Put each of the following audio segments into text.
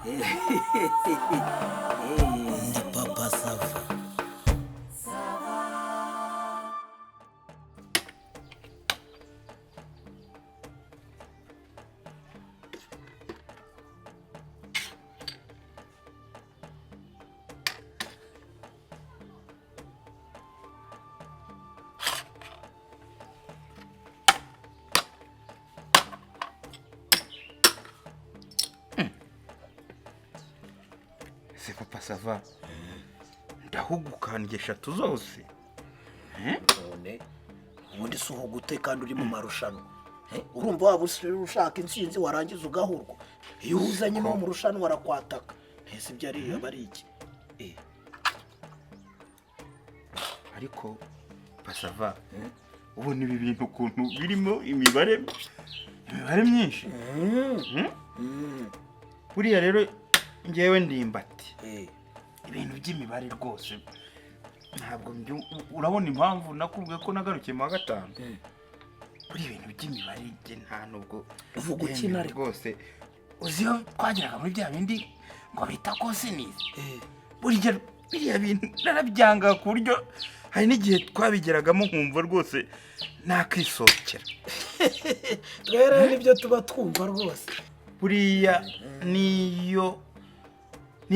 Ndi papa sava. Se papa sava. Ndahugukange eshatu zose. None ubundi suho gute kandi uri mu marushanwa. Urumva waba ushaka intsinzi warangiza ugahurwa. Iyo uzanye no mu rushanwa arakwataka. Ese ibyo ari abari iki? Ariko pasava ubona ibi bintu kuntu birimo imibare myinshi. Buriya rero ngewe ndimbati. Ibintu by'imibare rwose ntabwo urabona impamvu nakubwiye ko nagarukiye mu wa gatanu. Buri ibintu by'imibare nge nta nubwo uvuga ukina rwose. Uziyo twageraga muri bya bindi ngo bita kosinizi. Buriya bintu narabyanga ku buryo hari n'igihe twabigeragamo nkumva rwose nakisokera. Rero nibyo tuba twumva rwose. Buriya niyo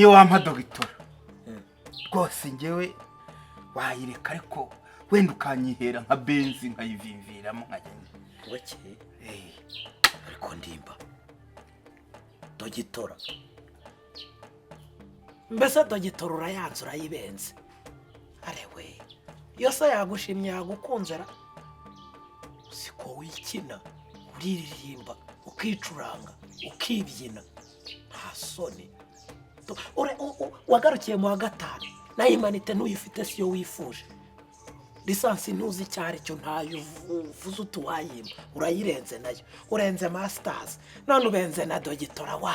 wampa dogitora rwose ngewe wayireka ariko wenda ukanyihera nka benzi nkayivimviramo nkagenda. Wake ariko ndimba dogitora mbese dogitora urayanze urayibenze. Arewe yose yagushimye yagukunzera siko wikina uriririmba ukicuranga ukibyina nta soni. Wagarukiye mu wa gatanu nayo imanite ntuyifite siyo wifuje. Lisansi ntuzi icyari cyo ntayo uvuze utuwayima urayirenze nayo urenze masters none ubenze na dogitora wa.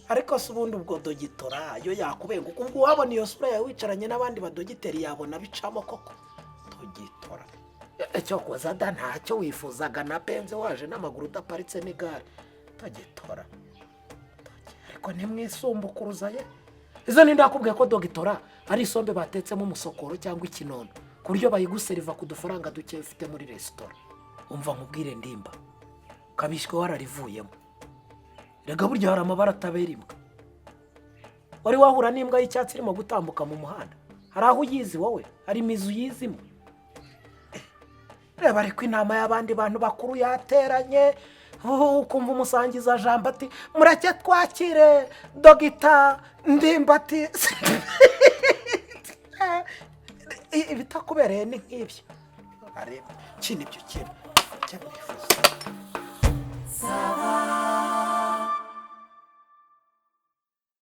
Ariko se ubundi ubwo dogitora yo yakubenga ubwo wabona iyo sura yawe wicaranye n'abandi badogiteri yabona bicamo koko. Dogitora icyo koza da ntacyo wifuzaga na benze waje n'amaguru udaparitse n'igare. Dogitora ariko ntimwisumbukuruza ye. Izo ni ndakubwiye ko dogitora ari isombe batetsemo umusokoro cyangwa ikinono ku buryo bayiguseriva ku dufaranga duke ufite muri resitora. Umva nkubwire ndimba kabishwe wararivuyemo. Rega buryo hari amabara atabera imbwa. Wari wahura n'imbwa y'icyatsi irimo gutambuka mu muhanda? Hari aho uyizi wowe? Hari imizu yizimo? Reba ariko inama y'abandi bantu bakuru yateranye ukumva umusangiza jambo ati mureke twakire dogita ndimbati. Ibitakubereye ni nk'ibyo. Areba kino ibyo kintu cyamwifuza.